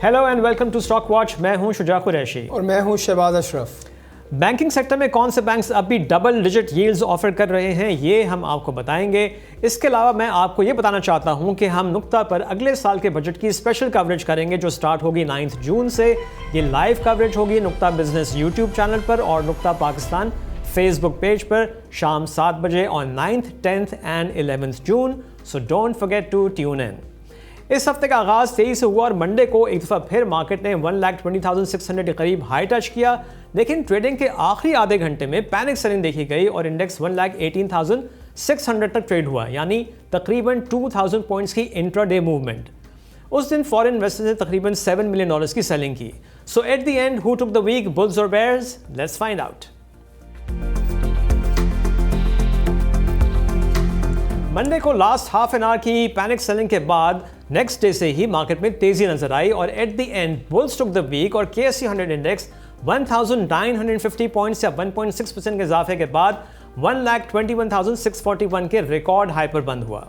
Hello and welcome to stock watch. मैं हूं शुजा कुरैशी और मैं हूं शहबाज अशरफ। बैंकिंग सेक्टर में कौन से बैंक्स अभी डबल डिजिट यील्ड्स ऑफर कर रहे हैं ये हम आपको बताएंगे। इसके अलावा मैं आपको ये बताना चाहता हूं कि हम नुक्ता पर अगले साल के बजट की स्पेशल कवरेज करेंगे जो स्टार्ट होगी 9 जून से। ये लाइव कवरेज होगी नुक्ता बिजनेस यूट्यूब चैनल पर और नुक्ता पाकिस्तान फेसबुक पेज पर शाम 7 बजे on 9th, 10th and 11th June. So don't forget to tune in. इस हफ्ते का आगाज 23 से हुआ और मंडे को एक दफ़ा फिर मार्केट ने 1,20,600 के करीब हाई टच किया, लेकिन ट्रेडिंग के आखिरी आधे घंटे में पैनिक सेलिंग देखी गई और इंडेक्स 1,18,600 तक ट्रेड हुआ, यानी तकरीबन 2,000 पॉइंट्स की इंट्राडे मूवमेंट। उस दिन फॉरेन इन्वेस्टर्स ने तकरीबन $7 मिलियन की सेलिंग की। So at the end who took the week, bulls और bears? Let's find out. Monday को लास्ट हाफ एन आवर की पैनिक सेलिंग के बाद नेक्स्ट डे से ही मार्केट में तेजी नजर आई और at the end bulls took the week और KSE 100 इंडेक्स 1950 पॉइंट्स या 1.6% के इजाफे के बाद 1,21,641 के रिकॉर्ड हाई पर बंद हुआ।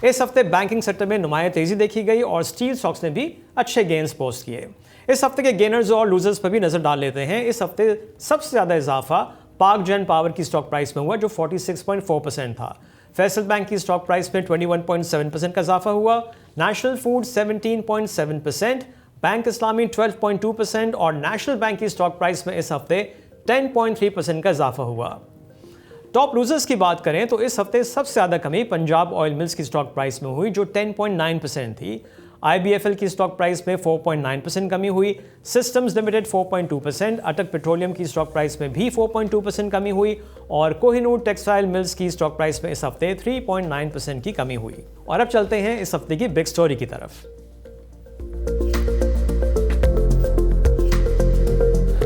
इस हफ्ते बैंकिंग सेक्टर में नुमाया तेजी देखी गई और स्टील स्टॉक्स ने भी अच्छे गेन्स पोस्ट किए। इस हफ्ते के गेनर्स और लूजर्स पर भी नजर डाल लेते हैं। इस हफ्ते सबसे ज्यादा इजाफा पाक जेन पावर की स्टॉक प्राइस में हुआ जो 46.4% था। फैसल बैंक की स्टॉक प्राइस में 21.7% का इजाफा हुआ। नेशनल फूड 17.7%, बैंक इस्लामी 12.2% और नेशनल बैंक की स्टॉक प्राइस में इस हफ्ते 10.3% का इजाफा हुआ। टॉप लूजर्स की बात करें तो इस हफ्ते सबसे ज़्यादा कमी पंजाब ऑयल मिल्स की स्टॉक प्राइस में हुई जो 10.9% थी। IBFL की स्टॉक प्राइस में 4.9% कमी हुई। सिस्टम्स लिमिटेड 4.2%, अटक पेट्रोलियम की स्टॉक प्राइस में भी 4.2% कमी हुई और कोहिनूर टेक्सटाइल मिल्स की स्टॉक प्राइस में इस हफ्ते 3.9% की कमी हुई। और अब चलते हैं इस हफ्ते की बिग स्टोरी की तरफ।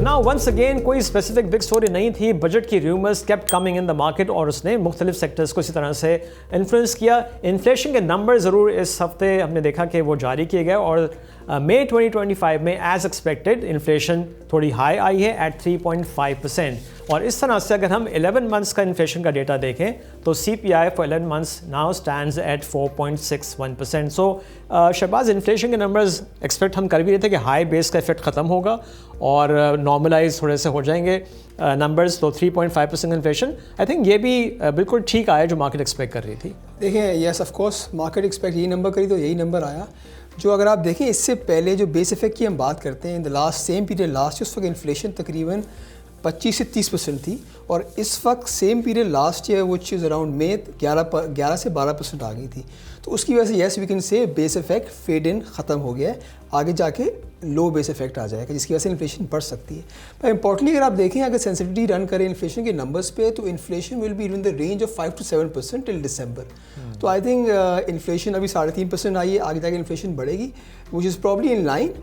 नाउ वंस अगेन कोई स्पेसिफिक बिग स्टोरी नहीं थी। बजट की rumours kept coming in the market और उसने मुख्तलिफ सेक्टर्स को इसी तरह से इन्फ्लुएंस किया। इन्फ्लेशन के नंबर ज़रूर इस हफ्ते हमने देखा कि वो जारी किए गए और मई 2025 में एज एक्सपेक्टेड इन्फ्लेशन थोड़ी हाई आई है एट 3.5% और इस तरह से अगर हम 11 मंथ्स का इन्फ्लेशन का डेटा देखें तो CPI for 11 months now stands at 4.61%। So Shahbaz, inflation के नंबर्स एक्सपेक्ट हम कर भी रहे थे कि हाई बेस का इफेक्ट ख़त्म होगा और नॉर्मलाइज थोड़े से हो जाएंगे नंबर्स। तो 3.5% इन्फ्लेशन आई थिंक ये भी बिल्कुल ठीक आया जो मार्केट एक्सपेक्ट कर रही थी। देखिए, yes of course market expect यही नंबर करी तो यही नंबर आया। जो अगर आप देखें इससे पहले जो बेस इफेक्ट की हम बात करते हैं इन the last sem period last उस वक्त इन्फ्लेशन तकरीबन 25 से 30% थी और इस वक्त same period last year which is around मई 11 से 12% आ गई थी। तो उसकी वजह से yes we can say base effect fade in ख़त्म हो गया है, आगे जाके लो बेस इफेक्ट आ जाएगा जिसकी वजह से इन्फ्लेशन बढ़ सकती है। पर इंपॉर्टेंटली अगर आप देखें अगर सेंसिटिविटी रन करें इन्फ्लेशन के नंबर्स पे तो inflation will be in the range of 5 to 7% till दिसंबर। तो आई थिंक इन्फ्लेशन अभी 3.5% आई है, आगे जाके इन्फ्लेशन बढ़ेगी which is probably in line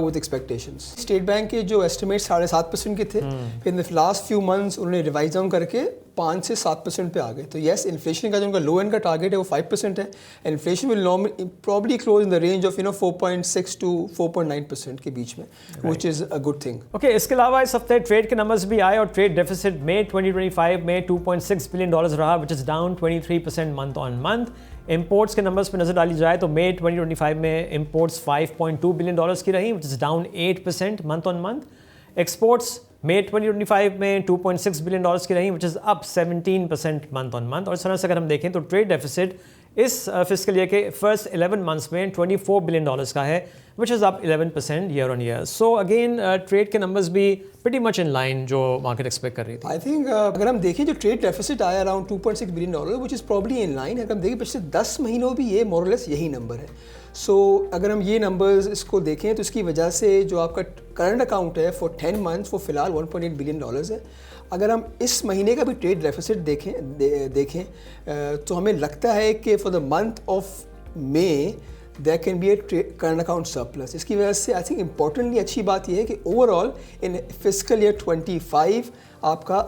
with expectations. State bank के जो एस्टिमेट 7.5% के थे, फिर इन द लास्ट फ्यू मंथ्स उन्होंने रिवाइज डाउन करके 5 से 7% पे आ गए। तो येस इन्फ्लेशन का जो उनका लो एंड का टारगेट है वो 5% है। Inflation will probably close in the range of 4.6 to 4.9% के बीच में, विच is a good thing. Okay, इसके अलावा इस हफ्ते ट्रेड के नंबर्स भी आए और ट्रेड डेफिसिट मई 2025 में $2.6 बिलियन रहा विच is down 23% month on month. Imports के नंबर्स पे नजर डाली जाए तो मई 2025 में इंपोर्ट्स $5.2 बिलियन की रही which is down 8% month on month. Exports मई 2025 में $2.6 बिलियन की रही which is up 17% month on month. और इस तरह से अगर हम देखें तो ट्रेड डेफिसिट इस फिस्कल ईयर के फर्स्ट 11 मंथ्स में $24 बिलियन का है which is up 11% year on year. So again trade के नंबर्स भी pretty much in line जो मार्केट एक्सपेक्ट कर रही थी। आई थिंक अगर हम देखें जो ट्रेड डेफिसिट आया around $2.6 billion which is probably in line. अगर हम देखें पिछले 10 महीनों भी ये मोरलेस यही नंबर है। सो अगर हम ये नंबर्स इसको देखें तो इसकी वजह से जो आपका करंट अकाउंट है फॉर 10 मंथ्स वो फ़िलहाल $1.8 बिलियन है। अगर हम इस महीने का भी ट्रेड डेफिसिट देखें तो हमें लगता है कि for the month of May there can be a current account surplus. इसकी वजह से आई थिंक इंपॉर्टेंटली अच्छी बात यह है कि ओवरऑल इन फिस्कल ईयर 25 आपका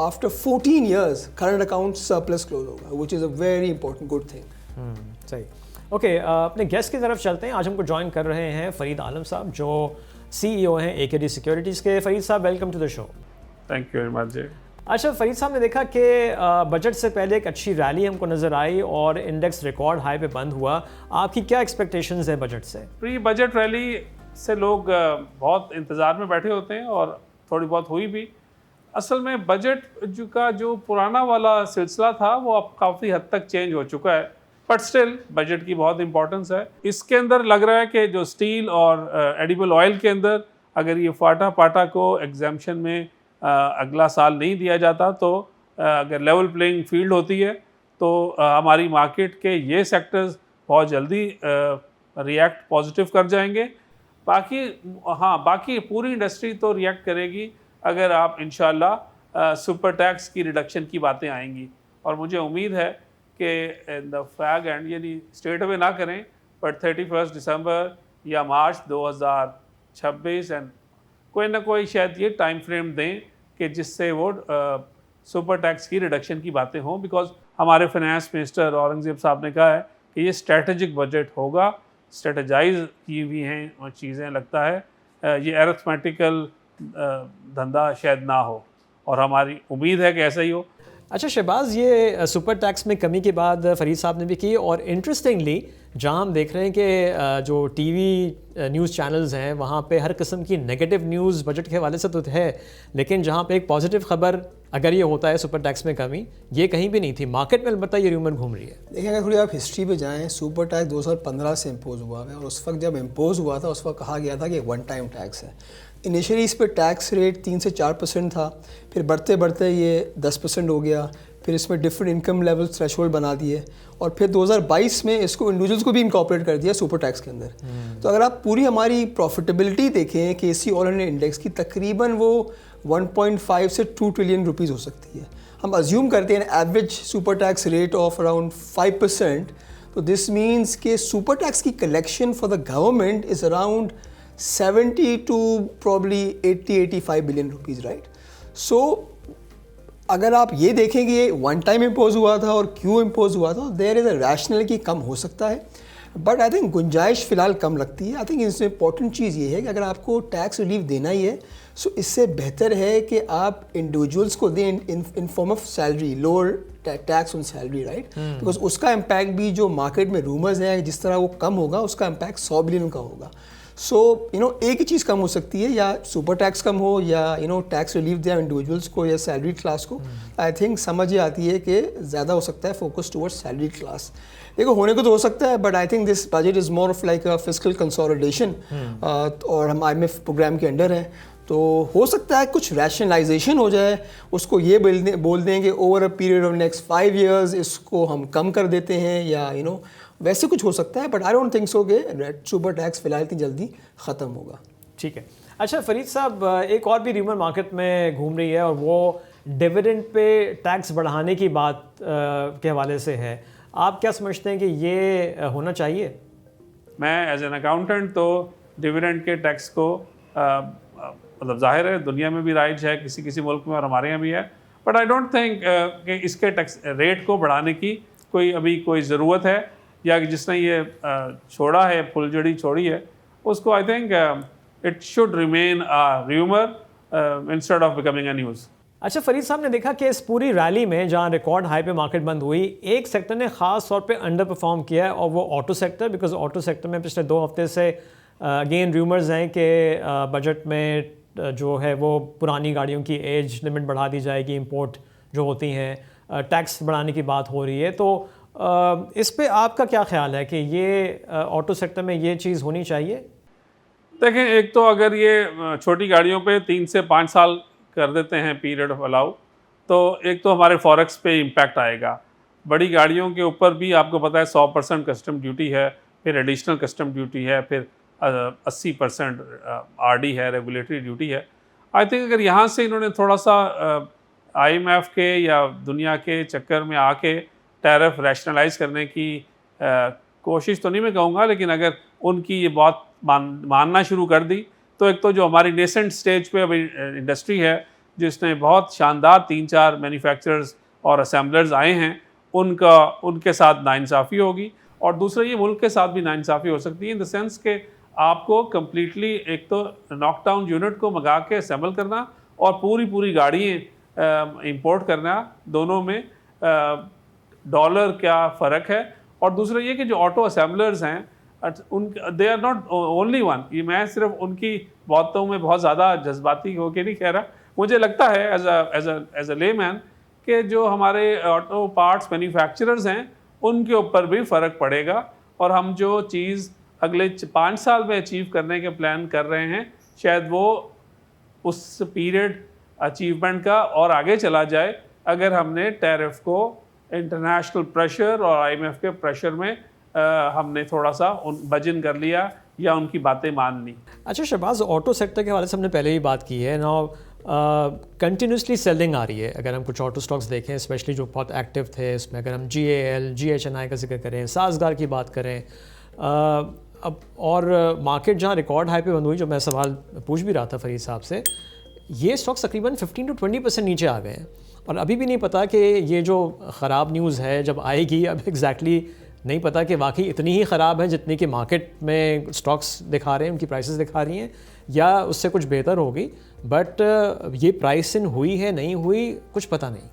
after 14 years current account surplus close होगा which is a very important good thing. सही। ओके, अपने गेस्ट की तरफ चलते हैं। आज हमको ज्वाइन कर रहे हैं फरीद आलम साहब जो CEO हैं AKD सिक्योरिटीज़ के। Farid sahab, welcome to the show. Thank you very much ji. अच्छा फरीद साहब, ने देखा कि बजट से पहले एक अच्छी रैली हमको नज़र आई और इंडेक्स रिकॉर्ड हाई पे बंद हुआ। आपकी क्या एक्सपेक्टेशंस है बजट से? प्री बजट रैली से लोग बहुत इंतज़ार में बैठे होते हैं और थोड़ी बहुत हुई भी। असल में बजट जो पुराना वाला सिलसिला था वो अब काफ़ी हद तक चेंज हो चुका है, बट स्टिल बजट की बहुत इंपॉर्टेंस है। इसके अंदर लग रहा है कि जो स्टील और एडिबल ऑयल के अंदर अगर ये फाटा पाटा को एग्जाम्शन में अगला साल नहीं दिया जाता तो अगर लेवल प्लेइंग फील्ड होती है तो हमारी मार्केट के ये सेक्टर्स बहुत जल्दी रिएक्ट पॉजिटिव कर जाएंगे। बाकी पूरी इंडस्ट्री तो रिएक्ट करेगी अगर आप इंशाल्लाह सुपर टैक्स की रिडक्शन की बातें आएंगी। और मुझे उम्मीद है कि इन द फैग एंड यानी स्ट्रेट अवे ना करें, बट 31 दिसंबर या मार्च 2026 एंड कोई ना कोई शायद ये टाइम फ्रेम दें कि जिससे वो सुपर टैक्स की रिडक्शन की बातें हों। बिकॉज हमारे फाइनेंस मिनिस्टर औरंगजेब साहब ने कहा है कि ये स्ट्रेटजिक बजट होगा, स्ट्रेटजाइज की हुई हैं चीज़ें, लगता है ये अरिथमेटिकल धंधा शायद ना हो, और हमारी उम्मीद है कि ऐसा ही हो। अच्छा शहबाज, ये सुपर टैक्स में कमी के बाद फरीद साहब ने भी की, और इंटरेस्टिंगली जहां हम देख रहे हैं कि जो टीवी न्यूज़ चैनल्स हैं वहां पे हर किस्म की नेगेटिव न्यूज़ बजट के हवाले से तो है, लेकिन जहां पे एक पॉजिटिव खबर अगर ये होता है सुपर टैक्स में कमी, ये कहीं भी नहीं थी मार्केट में, अलबत्ता ये र्यूमर घूम रही है। देखिए, अगर थोड़ी आप हिस्ट्री पे जाएं, सुपर टैक्स 2015 से इम्पोज हुआ है, और उस वक्त जब इम्पोज हुआ था उस वक्त कहा गया था कि वन टाइम टैक्स है। इनिशियली इस पर टैक्स रेट 3 से 4% था, फिर बढ़ते बढ़ते ये 10% हो गया, फिर इसमें डिफरेंट इनकम लेवल थ्रेशोल्ड बना दिए, और फिर 2022 में इसको इंडिविजुअल्स को भी इंकॉर्पोरेट कर दिया सुपर टैक्स के अंदर। तो अगर आप पूरी हमारी प्रॉफिटेबिलिटी देखें केसी ऑल इंडिया इंडेक्स की, तकरीबन वो 1.5 से 2 ट्रिलियन रुपीज़ हो सकती है। हम अज्यूम करते हैं average super tax rate of around 5%, तो दिस मीन्स के सुपर टैक्स की collection for the government is around 70 to probably 80-85 billion rupees, right. So अगर आप ये देखें कि ये वन टाइम इम्पोज हुआ था और क्यों इम्पोज हुआ था, देयर इज़ अ रैशनल कि कम हो सकता है, बट आई थिंक गुंजाइश फ़िलहाल कम लगती है। आई थिंक इसमें इंपॉर्टेंट चीज़ ये है कि अगर आपको टैक्स रिलीफ देना ही है, सो इससे बेहतर है कि आप इंडिविजुअल्स को दें in form of salary, lower tax on salary, right, because उसका इम्पैक्ट भी जो मार्केट में रूमर्स हैं जिस तरह वो कम होगा, उसका इम्पैक्ट 100 बिलियन का होगा। सो एक ही चीज़ कम हो सकती है, या सुपर टैक्स कम हो या टैक्स रिलीफ दिया इंडिविजुअल्स को या सैलरी क्लास को। आई थिंक समझ ये आती है कि ज़्यादा हो सकता है फोकस टुवर्ड्स सैलरी क्लास। देखो, होने को तो हो सकता है, but I think this budget is more of like a fiscal consolidation, और हम IMF प्रोग्राम के अंडर हैं, तो हो सकता है कुछ रैशनलाइजेशन हो जाए, उसको ये बोल दें कि over a period of next 5 years इसको हम कम कर देते हैं, या वैसे कुछ हो सकता है, but I don't think so कि सुपर टैक्स फिलहाल इतनी जल्दी ख़त्म होगा। ठीक है। अच्छा फरीद साहब, एक और भी र्यूमर मार्केट में घूम रही है, और वो डिविडेंड पे टैक्स बढ़ाने की बात के हवाले से है। आप क्या समझते हैं कि ये होना चाहिए? मैं एज एन अकाउंटेंट तो डिविडेंड के टैक्स को मतलब जाहिर है दुनिया में भी राइज है, किसी किसी मुल्क में, और हमारे यहाँ भी है, बट आई डोंट थिंक कि इसके टैक्स रेट को बढ़ाने की अभी कोई ज़रूरत है, या जिसने ये छोड़ा है, फुलझड़ी छोड़ी है, उसको I think it should remain a rumour instead of becoming a news. अच्छा फरीद साहब ने देखा कि इस पूरी रैली में जहां रिकॉर्ड हाई पे मार्केट बंद हुई, एक सेक्टर ने ख़ास तौर पे अंडर परफॉर्म किया है, और वो auto sector, because auto sector में पिछले 2 हफ्ते से अगेन र्यूमर्स हैं कि बजट में जो है वो पुरानी गाड़ियों की एज लिमिट बढ़ा दी जाएगी, इंपोर्ट जो होती हैं, टैक्स बढ़ाने की बात हो रही है। तो इस पे आपका क्या ख्याल है कि ये ऑटो सेक्टर में ये चीज़ होनी चाहिए? देखें, एक तो अगर ये छोटी गाड़ियों पे 3 से 5 साल कर देते हैं पीरियड ऑफ अलाउ, तो एक तो हमारे फॉरेक्स पे इम्पैक्ट आएगा। बड़ी गाड़ियों के ऊपर भी आपको पता है 100% कस्टम ड्यूटी है, फिर एडिशनल कस्टम ड्यूटी है, फिर 80% RD है, रेगुलेटरी ड्यूटी है। आई थिंक अगर यहाँ से इन्होंने थोड़ा सा IMF के या दुनिया के चक्कर में आके टैरिफ रैशनलाइज करने की कोशिश तो नहीं मैं कहूँगा, लेकिन अगर उनकी ये बात मानना शुरू कर दी, तो एक तो जो हमारी नेसेंट स्टेज पे अभी इंडस्ट्री है, जिसने बहुत शानदार 3-4 मैन्युफैक्चरर्स और असेंबलर्स आए हैं, उनके साथ नाइंसाफ़ी होगी, और दूसरा ये मुल्क के साथ भी नाइंसाफ़ी हो सकती है, इन द सेंस के आपको कम्प्लीटली एक तो नॉकडाउन यूनिट को मंगा के असेंबल करना और पूरी गाड़ियाँ इंपोर्ट करना, दोनों में डॉलर क्या फ़र्क है। और दूसरा ये कि जो ऑटो असेंबलर्स हैं they are not only one. ये मैं सिर्फ उनकी बातों में बहुत ज़्यादा जज्बाती होके नहीं कह रहा। मुझे लगता है एज अ लेमैन कि जो हमारे ऑटो पार्ट्स मैन्युफैक्चरर्स हैं उनके ऊपर भी फ़र्क पड़ेगा, और हम जो चीज़ अगले 5 साल में अचीव करने के प्लान कर रहे हैं शायद वो उस पीरियड अचीवमेंट का और आगे चला जाए अगर हमने टैरिफ को इंटरनेशनल प्रेशर और आईएमएफ के प्रेशर में हमने थोड़ा सा वजन कर लिया या उनकी बातें मान ली। अच्छा शहबाज, ऑटो सेक्टर के हवाले से हमने पहले ही बात की है ना, कंटिन्यूसली सेलिंग आ रही है। अगर हम कुछ ऑटो स्टॉक्स देखें स्पेशली जो बहुत एक्टिव थे, इसमें अगर हम GAL, GHNI का जिक्र करें, साजगार की बात करें, अब और मार्केट जहाँ रिकॉर्ड हाई पे बंद हुई, जो मैं सवाल पूछ भी रहा था फरीद साहब से, ये स्टॉक्स तकरीबन 15 to 20% नीचे आ गए हैं, और अभी भी नहीं पता कि ये जो ख़राब न्यूज़ है जब आएगी, अब एग्जैक्टली नहीं पता कि वाकई इतनी ही ख़राब है जितनी कि मार्केट में स्टॉक्स दिखा रहे हैं, उनकी प्राइसेस दिखा रही हैं, या उससे कुछ बेहतर होगी। बट ये प्राइस इन हुई है नहीं हुई कुछ पता नहीं।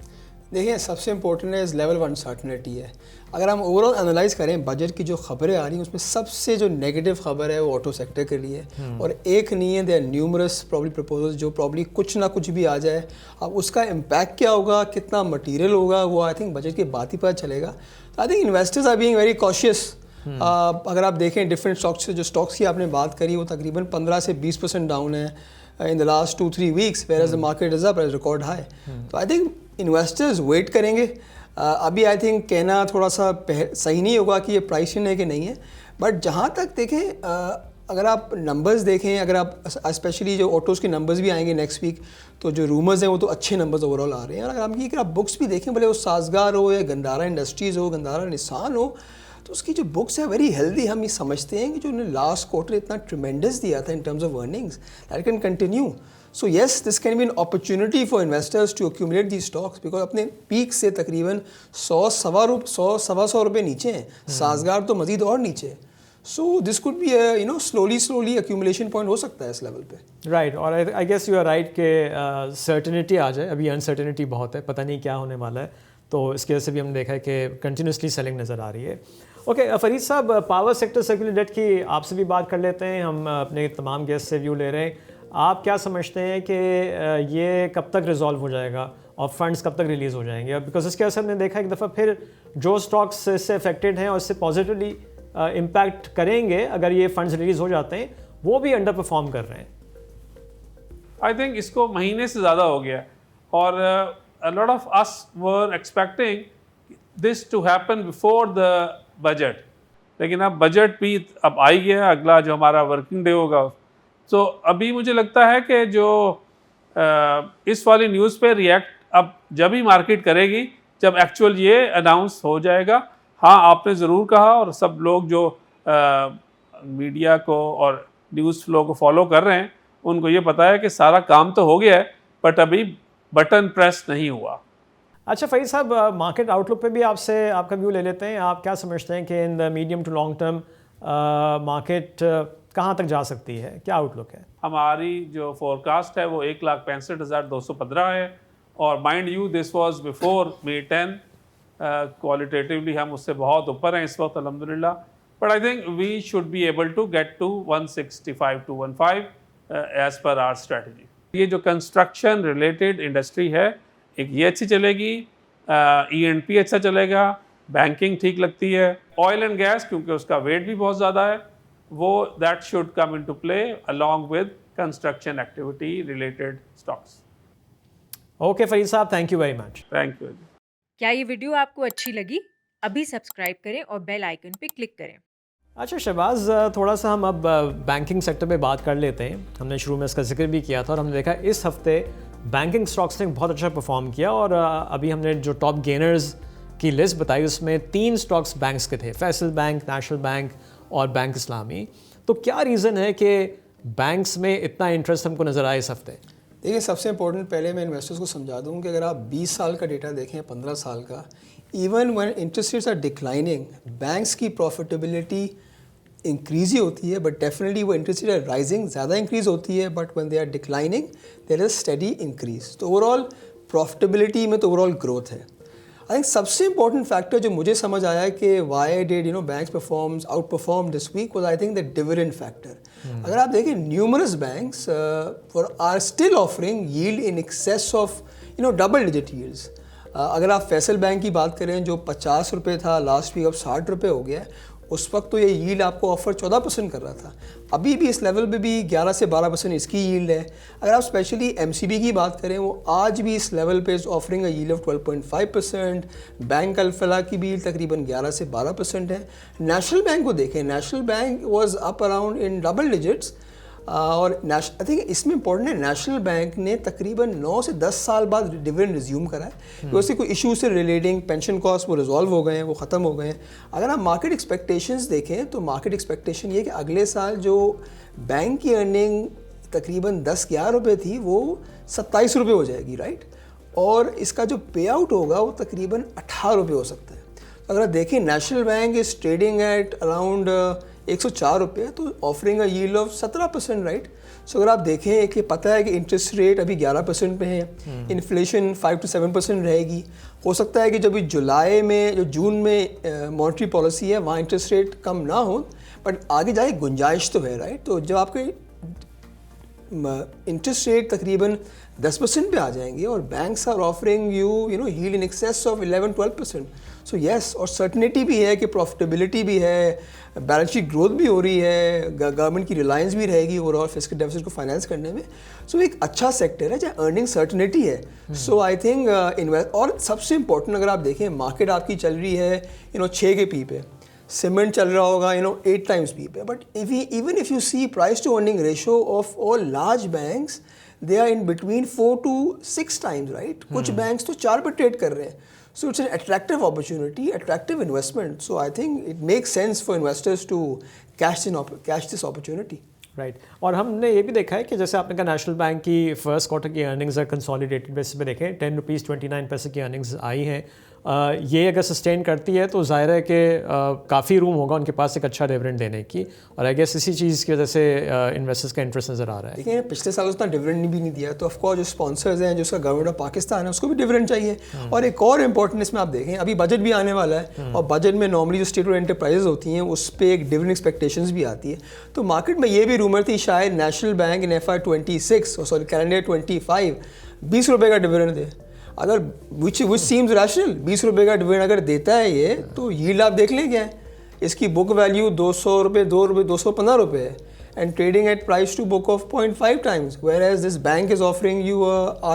देखिए, सबसे इम्पोर्टेंट है इस लेवल ऑफ अनसर्टनिटी है। अगर हम ओवरऑल एनालाइज करें बजट की जो खबरें आ रही हैं उसमें सबसे जो नेगेटिव खबर है वो ऑटो सेक्टर के लिए, और एक नहीं है, देयर न्यूमरस प्रॉब्ली प्रपोजल्स जो प्रॉब्ली कुछ ना कुछ भी आ जाए। अब उसका इम्पैक्ट क्या होगा, कितना मटीरियल होगा, वो आई थिंक बजट के बाद ही पता चलेगा। I think investors are being very cautious. अगर आप देखें डिफरेंट स्टॉक्स से, जो स्टॉक्स की आपने बात करी वो तकरीबन 15 से 20% डाउन है in the last 2-3 weeks, whereas the market is up as record high. तो आई थिंक इन्वेस्टर्स वेट करेंगे। अभी आई थिंक कहना थोड़ा सा सही नहीं होगा कि ये प्राइसिंग है कि नहीं है, बट जहाँ तक देखें, अगर आप नंबर्स देखें, अगर आप स्पेशली जो ऑटोज़ के नंबर्स भी आएंगे नेक्स्ट वीक, तो जो रूमर्स हैं वो तो अच्छे नंबर्स ओवरऑल आ रहे हैं। और अगर आप बुक्स भी देखें, भले वो साजगार हो या गंदारा इंडस्ट्रीज़ हो, गंदारा निसान हो, तो उसकी जो बुक्स है वेरी हेल्दी। हम ये समझते हैं कि जो उन्होंने लास्ट क्वार्टर इतना ट्रिमेंडस दिया था in terms of earnings, that can continue. So yes, this can be an opportunity for investors to accumulate the stocks, because अपने पीक से तकरीबन 100-125 रुपये नीचे हैं, साजगार तो मजीद और नीचे है। So this could be slowly accumulation point हो सकता है इस लेवल पे। राइट, और I guess you are right कि सर्टेनिटी आ जाए। अभी अनसर्टेनिटी बहुत है, पता नहीं क्या होने वाला है, तो इसकी वजह से भी हमने देखा है कि कंटिन्यूसली सेलिंग नज़र आ रही है। ओके फरीद साहब, पावर सेक्टर सर्कुलर डेट की आपसे भी बात कर लेते हैं। हम अपने तमाम गेस्ट से व्यू ले रहे हैं। आप क्या समझते हैं कि ये कब तक रिजॉल्व हो जाएगा और फंड्स कब तक रिलीज़ हो जाएंगे? बिकॉज इसके असर हमने देखा एक दफ़ा फिर जो स्टॉक्स इससे अफेक्टेड हैं और इससे पॉजिटिवली इम्पैक्ट करेंगे अगर ये फंड्स रिलीज़ हो जाते हैं, वो भी अंडर परफॉर्म कर रहे हैं। आई थिंक इसको महीने से ज़्यादा हो गया, और a lot of us were expecting this to happen before the budget, लेकिन अब बजट भी अब आ ही गया, अगला जो हमारा वर्किंग डे होगा। तो अभी मुझे लगता है कि जो इस वाली न्यूज़ पे रिएक्ट अब जब ही मार्केट करेगी जब एक्चुअल ये अनाउंस हो जाएगा। हाँ, आपने ज़रूर कहा, और सब लोग जो मीडिया को और न्यूज़ फ्लो को फॉलो कर रहे हैं उनको ये पता है कि सारा काम तो हो गया है, बट अभी बटन प्रेस नहीं हुआ। अच्छा फरीद साहब, मार्केट आउटलुक पे भी आपसे आपका व्यू ले लेते हैं। आप क्या समझते हैं कि in the medium to long term market कहाँ तक जा सकती है, क्या आउटलुक है? हमारी जो फोरकास्ट है वो 1,65,215 है, और mind you this was before May 10। Qualitatively हम उससे बहुत ऊपर हैं इस वक्त अल्हम्दुलिल्लाह, but I think we should be able to get to 165 to 115 as per our strategy. ये जो कंस्ट्रक्शन रिलेटेड इंडस्ट्री है, एक ये अच्छी चलेगी, E&P अच्छा चलेगा, बैंकिंग ठीक लगती है, ऑयल एंड गैस क्योंकि उसका वेट भी बहुत ज़्यादा है, वो that should come into play along with construction activity related stocks. Okay Farid sahab, thank you very much. Thank you. क्या ये वीडियो आपको अच्छी लगी? अभी सब्सक्राइब करें और बेल आइकन पे क्लिक करें। अच्छा शहबाज, थोड़ा सा हम अब बैंकिंग सेक्टर पे बात कर लेते हैं। हमने शुरू में इसका जिक्र भी किया था और हमने देखा इस हफ्ते बैंकिंग स्टॉक्स ने बहुत अच्छा परफॉर्म किया, और अभी हमने जो टॉप गेनर्स की लिस्ट बताई उसमें 3 स्टॉक्स बैंक्स के थे, फैसल बैंक, नेशनल बैंक और बैंक इस्लामी। तो क्या रीज़न है कि बैंक्स में इतना इंटरेस्ट हमको नज़र आया इस हफ्ते? देखिए, सबसे इंपॉर्टेंट पहले मैं इन्वेस्टर्स को समझा दूं कि अगर आप 20 साल का डेटा देखें, 15 साल का, even when interest rates are declining, banks की प्रॉफिटेबिलिटी इंक्रीज ही होती है, बट डेफिनेटली वो इंटरेस्ट रेट राइजिंग ज़्यादा इंक्रीज होती है, but when they are declining there is steady increase. तो ओवरऑल प्रॉफिटेबिलिटी में तो ओवरऑल ग्रोथ है। आई थिंक सबसे इंपॉर्टेंट फैक्टर जो मुझे समझ आया कि why did banks outperform this week was I think the dividend factor. अगर आप देखें numerous banks are still offering yield in excess of double digit yields. अगर आप फैसल बैंक की बात करें जो 50 रुपये था लास्ट वीक, अब 60 रुपये हो गया है। उस वक्त तो ये यील्ड आपको ऑफर 14% कर रहा था, अभी भी इस लेवल पे भी 11 से 12% इसकी यील्ड है। अगर आप स्पेशली एमसीबी की बात करें, वो आज भी इस लेवल पे offering yield of 12.5%। Bank Alfalah की भी यील्ड तकरीबन 11 से 12% है। नेशनल बैंक को देखें, national bank was up around in double digits. और आई थिंक इसमें इंपॉर्टेंट है, नेशनल बैंक ने तकरीबन 9 से 10 साल बाद डिविडेंड रिज्यूम करा है, क्योंकि उससे कोई इशू से रिलेटिंग पेंशन कॉस्ट वो रिजॉल्व हो गए हैं, वो ख़त्म हो गए हैं। अगर आप मार्केट एक्सपेक्टेशंस देखें तो मार्केट एक्सपेक्टेशन ये कि अगले साल जो बैंक की अर्निंग तकरीबन 10-11 रुपये थी वो 27 रुपये हो जाएगी, राइट। और इसका जो पे आउट होगा वो तकरीबन 18 रुपये हो सकता है। अगर आप देखें national bank is trading at around 104 रुपये, तो offering a yield of 17%, right. So अगर आप देखें कि पता है कि इंटरेस्ट रेट अभी 11% पे है, इन्फ्लेशन 5 to 7% रहेगी। हो सकता है कि जब जुलाई में जो जून में मॉनेटरी पॉलिसी है वहाँ इंटरेस्ट रेट कम ना हो, बट आगे जाए गुंजाइश तो है, राइट। तो जब आपके इंटरेस्ट रेट तकरीबन 10% पे आ जाएंगे और banks are offering yield in excess of 11-12%, so yes, और सर्टनिटी भी है कि प्रॉफिटेबिलिटी भी है, बैलेंस शीट ग्रोथ भी हो रही है, गवर्नमेंट की रिलायंस भी रहेगी ओवरऑल फिस्कल डेफिसिट को फाइनेंस करने में। सो एक अच्छा सेक्टर है जहाँ अर्निंग सर्टनिटी है। सो आई थिंक इन्वेस्ट, और सबसे इंपॉर्टेंट अगर आप देखें मार्केट आपकी चल रही है 6 के पी पे, सीमेंट चल रहा होगा 8 टाइम्स पी पे, but even if you see price to earning ratio of all large banks, they are in between 4 to 6 times, right. कुछ बैंक्स तो 4 पे ट्रेड कर रहे हैं। So it's an attractive opportunity, attractive investment. So I think it makes sense for investors to cash this opportunity. Right और हमने ये भी देखा है कि जैसे आपने कहा नेशनल बैंक की फर्स्ट क्वार्टर की अर्निंग्स अगर कंसोलिडेटेड बेसिस पे देखें ₹10.29 की अर्निंग्स आई हैं। ये अगर सस्टेन करती है तो ज़ाहिर है कि काफ़ी रूम होगा उनके पास एक अच्छा डिविडेंड देने की, और आई गेस इसी चीज़ की वजह से इन्वेस्टर्स का इंटरेस्ट नज़र आ रहा है। देखिए पिछले साल उतना डिविडेंड भी नहीं दिया, तो ऑफकोर्स जो स्पॉन्सर्स हैं, जो उसका गवर्नमेंट ऑफ पाकिस्तान है, उसको भी डिविडेंड चाहिए। और एक और इम्पॉर्टेंट इसमें आप देखें, अभी बजट भी आने वाला है, और बजट में नॉर्मली जो स्टेट एंटरप्राइजेज होती हैं उस पर एक डिविडेंड एक्सपेक्टेशंस भी आती है। तो मार्केट में ये भी रूमर थी शायद नेशनल बैंक इन FY 26 सॉरी कैलेंडर 25 20 रुपये का डिविडेंड दे। अगर विच सीम्स रैशनल, 20 रुपये का डिविडेंड अगर देता है ये, तो यील्ड आप देख लें क्या है, इसकी बुक वैल्यू 200 रुपये 215 रुपये है, and trading at price to book of 0.5 times, whereas this bank is offering you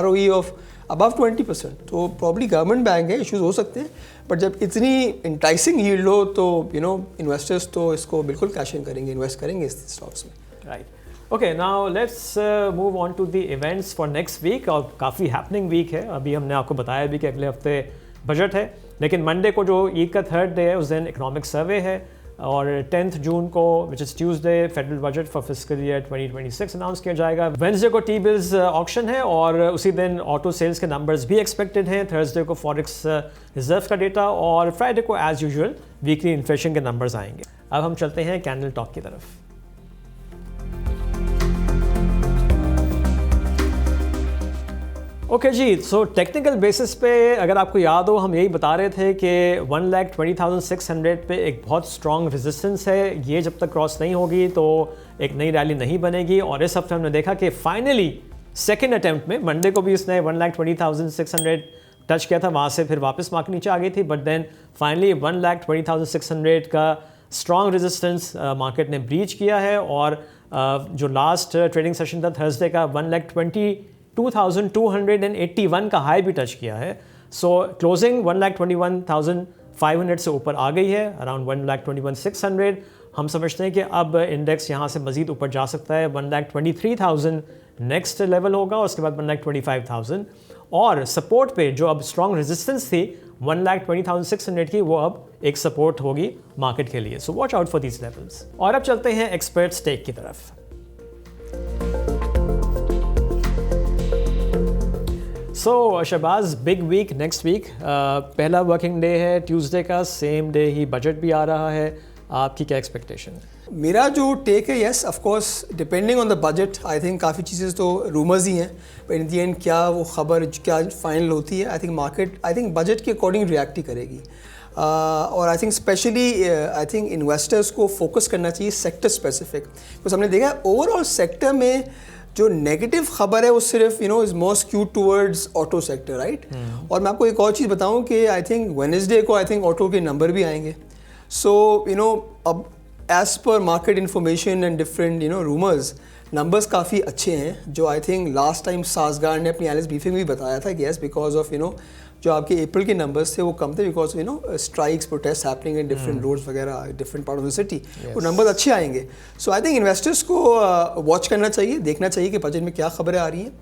ROE of above 20%। तो प्रॉब्ली गवर्नमेंट बैंक है, इश्यूज हो सकते हैं, बट जब इतनी इंटाइसिंग यील्ड हो तो इन्वेस्टर्स तो इसको बिल्कुल कैश इन करेंगे, इन्वेस्ट करेंगे इस स्टॉक्स में, right. Okay, now let's move on to the events for next week. और काफ़ी हैपनिंग वीक है। अभी हमने आपको बताया भी कि अगले हफ्ते बजट है, लेकिन मंडे को जो ईद का 3rd डे है उस दिन इकोनॉमिक सर्वे है, और 10th जून को which is Tuesday federal budget for fiscal year 2026 announce किया जाएगा। वेडनेसडे को टी बिल्स ऑक्शन है, और उसी दिन ऑटो सेल्स के नंबर्स भी एक्सपेक्टेड हैं। थर्सडे को फॉरेक्स रिजर्व का डेटा, और फ्राइडे को एज यूजुअल वीकली इन्फ्लेशन के नंबर्स आएंगे। अब हम चलते हैं कैंडल टॉक की तरफ। ओके जी, सो टेक्निकल बेसिस पे अगर आपको याद हो हम यही बता रहे थे कि 1,20,600 पे एक बहुत स्ट्रॉन्ग रेजिस्टेंस है। ये जब तक क्रॉस नहीं होगी तो एक नई रैली नहीं बनेगी, और इस हफ्ते हमने देखा कि फाइनली सेकेंड अटैम्प्ट में मंडे को भी इसने 1,20,600 टच किया था, वहाँ से फिर वापस मार्केट नीचे आ गई थी, बट देन फाइनली 1,20,600 का स्ट्रॉन्ग रेजिस्टेंस मार्केट ने ब्रीच किया है, और जो लास्ट ट्रेडिंग सेशन था थर्सडे का 1,22,281 का हाई भी टच किया है। सो क्लोजिंग 1,21,500 से ऊपर आ गई है, अराउंड 1,21,600। हम समझते हैं कि अब इंडेक्स यहाँ से मज़ीद ऊपर जा सकता है। 1,23,000 नेक्स्ट लेवल होगा, और उसके बाद 1,25,000, और सपोर्ट पे जो अब स्ट्रॉन्ग रेजिस्टेंस थी 1,20,600 की, वो अब एक सपोर्ट होगी मार्केट के लिए। So watch out for these levels. और अब चलते हैं एक्सपर्ट स्टेक की तरफ। So Shahbaz, big week next week, पहला वर्किंग डे है ट्यूसडे का, सेम डे ही बजट भी आ रहा है, आपकी क्या एक्सपेक्टेशन है? मेरा जो टेक है, yes of course depending on the budget, I think काफ़ी चीज़ें तो रूमर्स ही हैं, बट इन दी एंड क्या वो खबर क्या फाइनल होती है, I think market I think budget के अकॉर्डिंग रिएक्ट ही करेगी। और I think specially I think investors को फोकस करना चाहिए सेक्टर स्पेसिफिक, बिकॉज हमने देखा है ओवरऑल सेक्टर में जो नेगेटिव खबर है वो सिर्फ is more skewed towards auto sector, right. और मैं आपको एक और चीज़ बताऊं कि आई थिंक वेडनेसडे को आई थिंक ऑटो के नंबर भी आएंगे। सो अब as per market information and different rumours, numbers काफ़ी अच्छे हैं, जो आई थिंक लास्ट टाइम सासगार ने अपनी एनालिस्ट ब्रीफिंग में भी बताया था कि यस बिकॉज ऑफ जो आपके अप्रैल के नंबर्स थे वो कम थे because strikes protest happening in different roads वगैरह different part of the city, वो नंबर्स अच्छे आएंगे। सो आई थिंक इन्वेस्टर्स को वॉच करना चाहिए, देखना चाहिए कि बजट में क्या खबरें आ रही हैं।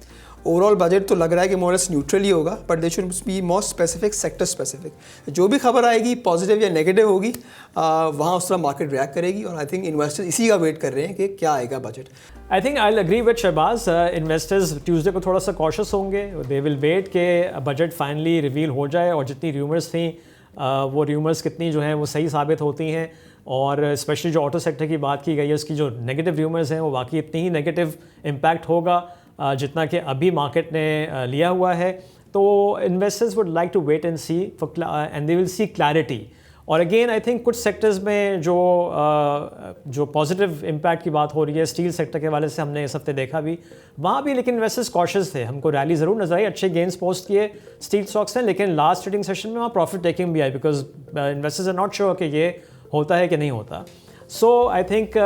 ओवरऑल बजट तो लग रहा है कि मोरलेस न्यूट्रल ही होगा, but they should be more specific, sector specific. जो भी खबर आएगी पॉजिटिव या नेगेटिव होगी, वहाँ उस तरह मार्केट रिएक्ट करेगी, और आई थिंक इन्वेस्टर्स इसी का वेट कर रहे हैं कि क्या आएगा budget. I think I agree with Shahbaz, investors Tuesday को थोड़ा सा कॉशियस होंगे, दे विल वेट के बजट फाइनली रिवील हो जाए और जितनी र्यूमर्स थी वो र्यूमर्स कितनी जो हैं वो सही साबित होती हैं, और स्पेशली जो ऑटो सेक्टर की बात की गई है उसकी जो नेगेटिव र्यूमर्स हैं वो बाकी इतनी ही नेगेटिव इम्पैक्ट होगा जितना कि अभी मार्केट ने लिया हुआ है। तो investors would like to wait and see and they will see clarity. और अगेन आई थिंक कुछ सेक्टर्स में जो पॉजिटिव इम्पैक्ट की बात हो रही है, स्टील सेक्टर के वाले से हमने इस हफ्ते देखा भी, वहाँ भी लेकिन इन्वेस्टर्स कॉशियस थे। हमको रैली ज़रूर नजर आई, अच्छे गेंस पोस्ट किए स्टील स्टॉक्स ने, लेकिन लास्ट ट्रेडिंग सेशन में वहाँ प्रॉफिट टेकिंग भी आई because investors are not sure कि ये होता है कि नहीं होता। So I think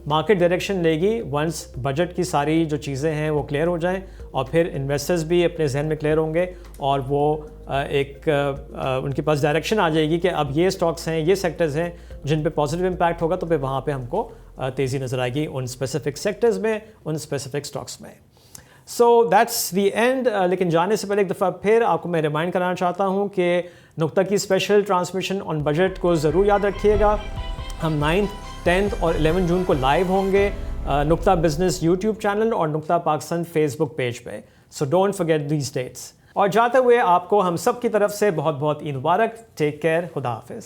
market direction लेगी वंस बजट की सारी जो चीज़ें हैं वो क्लियर हो जाएं, और फिर इन्वेस्टर्स भी अपने जहन में क्लियर होंगे और वो उनके पास डायरेक्शन आ जाएगी कि अब ये स्टॉक्स हैं, ये सेक्टर्स हैं जिन पे पॉजिटिव इम्पैक्ट होगा, तो फिर वहाँ पे हमको तेज़ी नज़र आएगी उन स्पेसिफिक सेक्टर्स में, उन स्पेसिफिक स्टॉक्स में। So that's the end. लेकिन जाने से पहले एक दफ़ा फिर आपको मैं रिमाइंड कराना चाहता हूँ कि नुक्ता की स्पेशल ट्रांसमिशन ऑन बजट को ज़रूर याद रखिएगा। हम 9th, 10th और 11 जून को लाइव होंगे नुक्ता बिजनेस यूट्यूब चैनल और नुक्ता पाकिस्तान फेसबुक पेज पे। So don't forget these dates. और जाते हुए आपको हम सब की तरफ से बहुत बहुत ईद मुबारक। टेक केयर, खुदा हाफिज़।